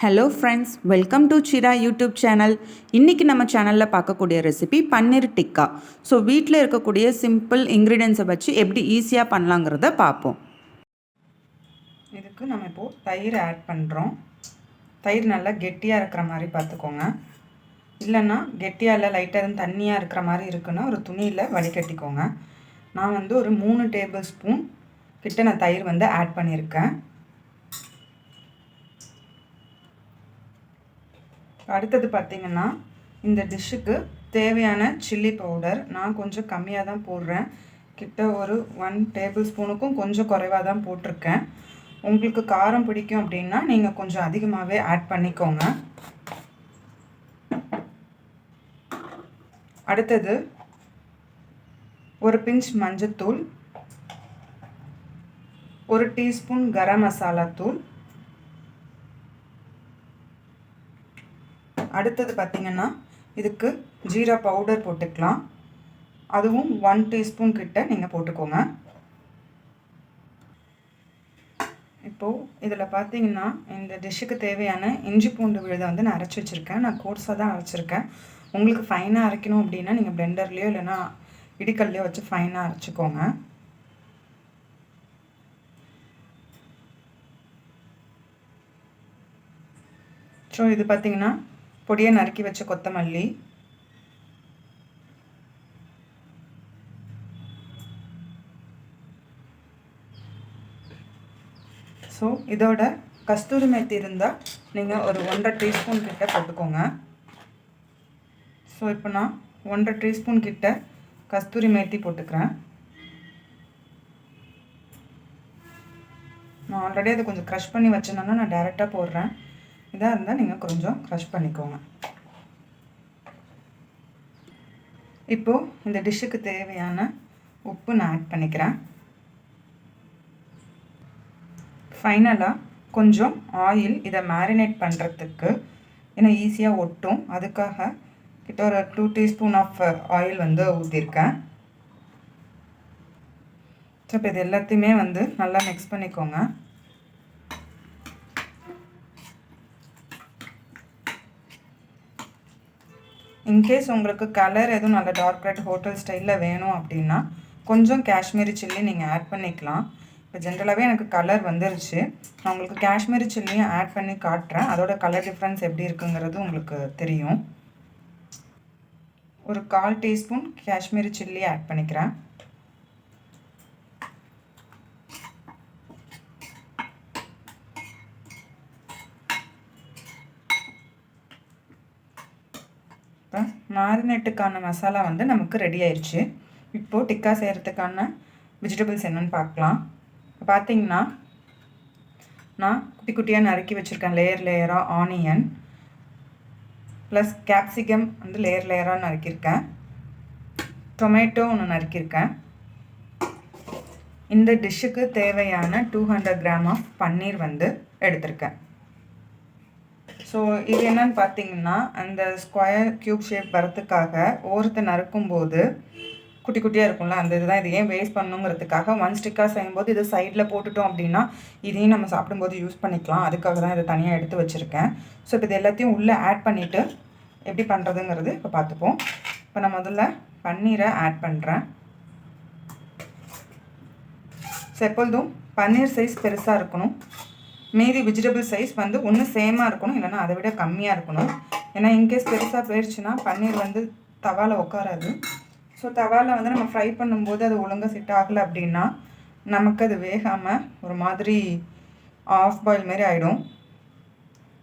Hello friends, welcome to Sira YouTube channel. இன்றைக்கி நம்ம சேனலில் பார்க்கக்கூடிய ரெசிபி பன்னீர் டிக்கா. ஸோ வீட்டில் இருக்கக்கூடிய சிம்பிள் இன்க்ரீடியன்ஸை வச்சு எப்படி ஈஸியாக பண்ணலாங்கிறத பார்ப்போம். இதுக்கு நம்ம இப்போது தயிர் ஆட் பண்ணுறோம். தயிர் நல்லா கெட்டியாக இருக்கிற மாதிரி பார்த்துக்கோங்க. இல்லைன்னா கெட்டியாக இல்லை, லைட்டாக தண்ணியாக இருக்கிற மாதிரி இருக்குன்னா ஒரு துணியில் வடிகட்டிக்கோங்க. நான் ஒரு 3 டேபிள் ஸ்பூன் கிட்ட நான் தயிர் ஆட் பண்ணியிருக்கேன். அடுத்தது பார்த்திங்கன்னா, இந்த டிஷ்ஷுக்கு தேவையான சில்லி பவுடர் நான் கொஞ்சம் கம்மியாக தான் போடுறேன். கிட்ட ஒரு 1 டேபிள் ஸ்பூனுக்கும் கொஞ்சம் குறைவாக தான் போட்டிருக்கேன். உங்களுக்கு காரம் பிடிக்கும் அப்படின்னா நீங்கள் கொஞ்சம் அதிகமாகவே ஆட் பண்ணிக்கோங்க. அடுத்தது ஒரு பிஞ்ச் மஞ்சத்தூள், 1 டீஸ்பூன் கரம் மசாலா தூள். அடுத்தது பார்த்திங்கன்னா, இதுக்கு ஜீரா பவுடர் போட்டுக்கலாம். அதுவும் 1 டீஸ்பூன் கிட்ட நீங்கள் போட்டுக்கோங்க. இப்போது இதில் பார்த்திங்கன்னா, இந்த டிஷ்ஷுக்கு தேவையான இஞ்சி பூண்டு விழுதை நான் அரைச்சி வச்சுருக்கேன். நான் கோர்ஸாக தான் அரைச்சிருக்கேன். உங்களுக்கு ஃபைனாக அரைக்கணும் அப்படின்னா நீங்கள் பிளெண்டர்லேயோ இல்லைன்னா இடிக்கல்லையோ வச்சு ஃபைனாக அரைச்சிக்கோங்க. ஸோ இது பார்த்திங்கன்னா பொடியை நறுக்கி வச்ச கொத்தமல்லி, ஸோ இதோட கஸ்தூரி மேத்தி இருந்தால் நீங்கள் ஒரு 1.5 டீஸ்பூன் கிட்ட போட்டுக்கோங்க. ஸோ இப்போ நான் 1.5 டீஸ்பூன் கிட்ட கஸ்தூரி மேத்தி போட்டுக்கிறேன். நான் ஆல்ரெடி அதை கொஞ்சம் க்ரஷ் பண்ணி வச்சேன்னா நான் டைரெக்டாக போடுறேன். இதாக இருந்தால் நீங்கள் கொஞ்சம் க்ரஷ் பண்ணிக்கோங்க. இப்போது இந்த டிஷ்ஷுக்கு தேவையான உப்பு நான் ஆட் பண்ணிக்கிறேன். ஃபைனலாக கொஞ்சம் ஆயில் இதை மேரினேட் பண்ணுறதுக்கு, ஏன்னா ஈஸியாக ஒட்டும், அதுக்காக கிட்ட ஒரு 2 டீஸ்பூன் ஆஃப் ஆயில் ஊற்றிருக்கேன். ஸோ இப்போ இது எல்லாத்தையுமே நல்லா மிக்ஸ் பண்ணிக்கோங்க. இன்கேஸ் உங்களுக்கு கலர் எதுவும் நல்ல டார்க் ரெட் ஹோட்டல் ஸ்டைலில் வேணும் அப்படின்னா கொஞ்சம் காஷ்மீரி சில்லி நீங்கள் ஆட் பண்ணிக்கலாம். இப்போ ஜென்ரலாகவே எனக்கு கலர் வந்துருச்சு. நான் உங்களுக்கு காஷ்மீரி சில்லியும் ஆட் பண்ணி காட்டுறேன். அதோட கலர் டிஃப்ரென்ஸ் எப்படி இருக்குங்கிறது உங்களுக்கு தெரியும். ஒரு 1/4 டீஸ்பூன் காஷ்மீரி சில்லி ஆட் பண்ணிக்கிறேன். இப்போ மேரினேட்டுக்கான மசாலா நமக்கு ரெடி ஆயிடுச்சு. இப்போது டிக்கா செய்கிறதுக்கான வெஜிடபிள்ஸ் என்னென்னு பார்க்கலாம். இப்போ பார்த்திங்கன்னா, நான் குட்டி குட்டியாக நறுக்கி வச்சுருக்கேன். லேயராக ஆனியன் ப்ளஸ் கேப்சிகம் லேயராக நறுக்கியிருக்கேன். டொமேட்டோ ஒன்று நறுக்கியிருக்கேன். இந்த டிஷ்ஷுக்கு தேவையான 200 கிராம் ஆஃப் பன்னீர் எடுத்திருக்கேன். ஸோ இது என்னன்னு பார்த்தீங்கன்னா, அந்த ஸ்கொயர் க்யூப் ஷேப் வரத்துக்காக ஓரத்தை நறுக்கும்போது குட்டி குட்டியாக இருக்கும்ல, அந்த இதுதான். இது ஏன் வேஸ்ட் பண்ணுங்கிறதுக்காக 1 ஸ்டிக்காக செய்யும்போது இது சைடில் போட்டுட்டோம் அப்படின்னா இதையும் நம்ம சாப்பிடும்போது யூஸ் பண்ணிக்கலாம். அதுக்காக தான் இதை தனியாக எடுத்து வச்சுருக்கேன். ஸோ இப்போ இது எல்லாத்தையும் உள்ளே ஆட் பண்ணிவிட்டு எப்படி பண்ணுறதுங்கிறது இப்போ பார்த்துப்போம். இப்போ நான் முதல்ல பன்னீரை ஆட் பண்ணுறேன். ஸோ எப்பொழுதும் பன்னீர் சைஸ் பெருசாக இருக்கணும். மீதி வெஜிடபிள் சைஸ் ஒன்று சேமாக இருக்கணும், இல்லைனா அதை விட கம்மியாக இருக்கணும். ஏன்னா இன்கேஸ் பெருசாக போயிடுச்சுன்னா பன்னீர் தவாவில் உட்காராது. ஸோ தவாவில் நம்ம ஃப்ரை பண்ணும்போது அது ஒழுங்காக செட் ஆகலை அப்படின்னா நமக்கு அது வேகாமல் ஒரு மாதிரி ஆஃப் பாயில் மாரி ஆகிடும்.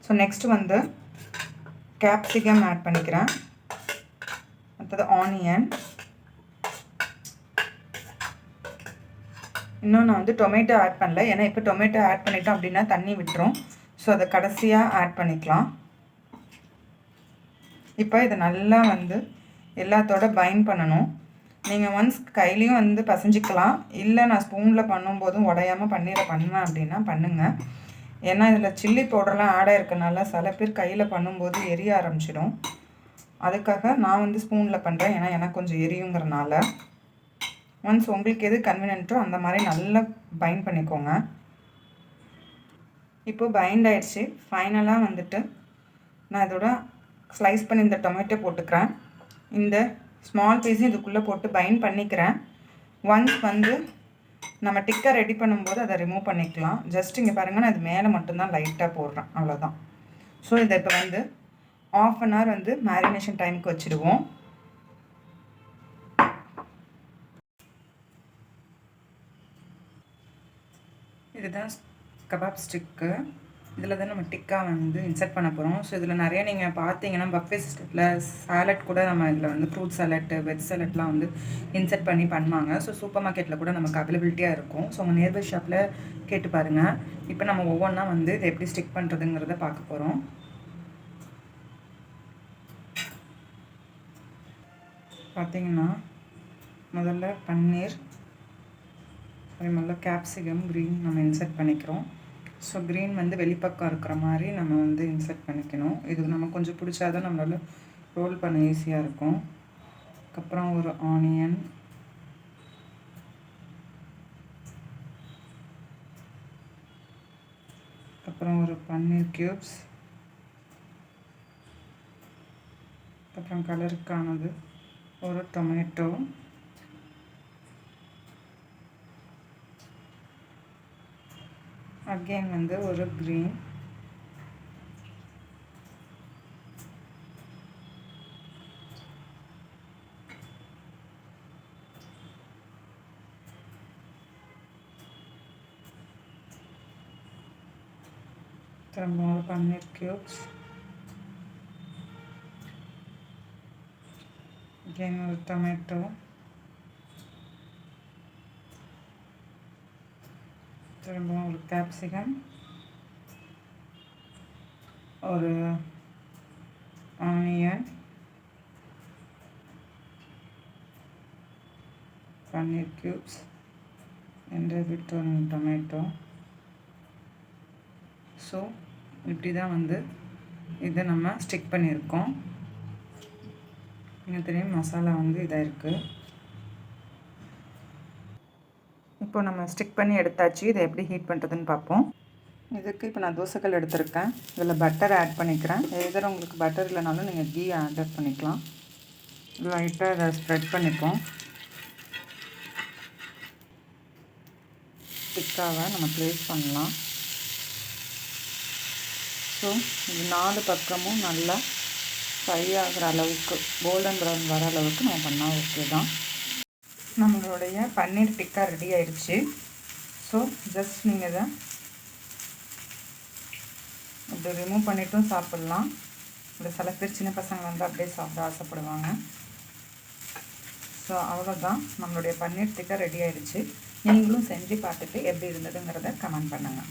ஸோ நெக்ஸ்ட்டு கேப்சிகம் ஆட் பண்ணிக்கிறேன். அடுத்தது ஆனியன். இன்னும் நான் டொமேட்டோ ஆட் பண்ணல, ஏன்னா இப்போ டொமேட்டோ ஆட் பண்ணிட்டோம் அப்படின்னா தண்ணி விட்டுரும். ஸோ அதை கடைசியாக ஆட் பண்ணிக்கலாம். இப்போ இதை நல்லா எல்லாத்தோட பைண்ட் பண்ணணும். நீங்கள் ஒன்ஸ் கையிலையும் பசைஞ்சிக்கலாம், இல்லை நான் ஸ்பூனில் பண்ணும்போதும் உடையாமல் பன்னீரை பண்ணுவேன் அப்படின்னா பண்ணுங்கள். ஏன்னா இதில் சில்லி பவுடர்லாம் ஆட் ஆகிருக்கனால சில பேர் கையில் பண்ணும்போது எரிய ஆரம்பிச்சிடும். அதுக்காக நான் ஸ்பூனில் பண்ணுறேன், ஏன்னா எனக்கு கொஞ்சம் எரியுங்கிறனால. ஒன்ஸ் உங்களுக்கு எது கன்வீனியன்ட்டோ அந்த மாதிரி நல்லா பைண்ட் பண்ணிக்கோங்க. இப்போ பைண்ட் ஆயிடுச்சு. ஃபைனலாக வந்துட்டு நான் இதோட ஸ்லைஸ் பண்ணி இந்த டொமேட்டோ போட்டுக்கிறேன். இந்த ஸ்மால் பீஸும் இதுக்குள்ளே போட்டு பைண்ட் பண்ணிக்கிறேன். ஒன்ஸ் வந்து நம்ம டிக்கை ரெடி பண்ணும்போது அதை ரிமூவ் பண்ணிக்கலாம். ஜஸ்ட் இங்கே பாருங்கள், நான் இது மேலே மட்டும்தான் லைட்டாக போடுறேன், அவ்வளோதான். ஸோ இதை இப்போ வந்து ½ அன் ஹவர் வந்து மேரினேஷன் டைமுக்கு வச்சுடுவோம். இதுதான் கபாப் ஸ்டிக்கு. இதில் தான் நம்ம டிக்கா வந்து இன்சர்ட் பண்ண போகிறோம். ஸோ இதில் நிறைய நீங்கள் பார்த்தீங்கன்னா பஃபே சிஸ்டத்தில் சாலட் கூட நம்ம இதில் வந்து ஃப்ரூட் சாலட்டு, வெஜ் சாலட்லாம் வந்து இன்சர்ட் பண்ணி பண்ணுவாங்க. ஸோ சூப்பர் மார்க்கெட்டில் கூட நமக்கு அவைலபிலிட்டியாக இருக்கும். ஸோ உங்கள் நியர்பை ஷாப்பில் கேட்டு பாருங்கள். இப்போ நம்ம ஒவ்வொன்றா வந்து இதை எப்படி ஸ்டிக் பண்ணுறதுங்கிறத பார்க்க போகிறோம். பார்த்திங்கன்னா முதல்ல பன்னீர், அதே முதல்ல கேப்சிகம் க்ரீன் நம்ம இன்சர்ட் பண்ணிக்கிறோம். ஸோ க்ரீன் வந்து வெளிப்பக்கம் இருக்கிற மாதிரி நம்ம வந்து இன்சர்ட் பண்ணிக்கணும். இது நம்ம கொஞ்சம் பிடிச்சாதான் நம்மளால் ரோல் பண்ண ஈஸியாக இருக்கும். அதுக்கப்புறம் ஒரு ஆனியன், அப்புறம் ஒரு பன்னீர் க்யூப்ஸ், அப்புறம் கலருக்கானது ஒரு டொமேட்டோ, அகெயின் வந்து ஒரு க்ரீன், திரும்ப ஒரு பன்னீர் க்யூப்ஸ், அகெயின் ஒரு டொமேட்டோ, திரும்ப ஒரு கேப்சிகம், ஒரு onion, paneer cubes and with one tomato. So இப்படி தான் வந்து இதை நம்ம ஸ்டிக் பண்ணியிருக்கோம். எனக்கு தெரியும் மசாலா வந்து இதாக இருக்குது. இப்போ நம்ம ஸ்டிக் பண்ணி எடுத்தாச்சு. இதை எப்படி ஹீட் பண்ணுறதுன்னு பார்ப்போம். இதுக்கு இப்போ நான் தோசைக்கல் எடுத்திருக்கேன். இதில் பட்டர் ஆட் பண்ணிக்கிறேன். எதர் உங்களுக்கு பட்டர் இல்லைனாலும் நீங்கள் கீ ஆட் பண்ணிக்கலாம். லைட்டாக அதை ஸ்ப்ரெட் பண்ணிப்போம். டிக்காவை நம்ம ப்ளேஸ் பண்ணலாம். ஸோ இது 4 பக்கமும் நல்லா ஃப்ரை ஆகிற அளவுக்கு, கோல்டன் ப்ரௌன் வர அளவுக்கு நம்ம பண்ணால் ஓகே தான். நம்மளுடைய பன்னீர் டிக்கா ரெடி ஆயிடுச்சு. ஸோ ஜஸ்ட் நீங்கள் இதை அப்படி ரிமூவ் பண்ணிவிட்டும் சாப்பிட்லாம். இந்த சில பேர் சின்ன பசங்க வந்து அப்படியே சாப்பிட ஆசைப்படுவாங்க. ஸோ அவ்வளோதான், நம்மளுடைய பன்னீர் டிக்கா ரெடி ஆயிடுச்சு. நீங்களும் செஞ்சு பார்த்துட்டு எப்படி இருந்ததுங்கிறத கமெண்ட் பண்ணுங்கள்.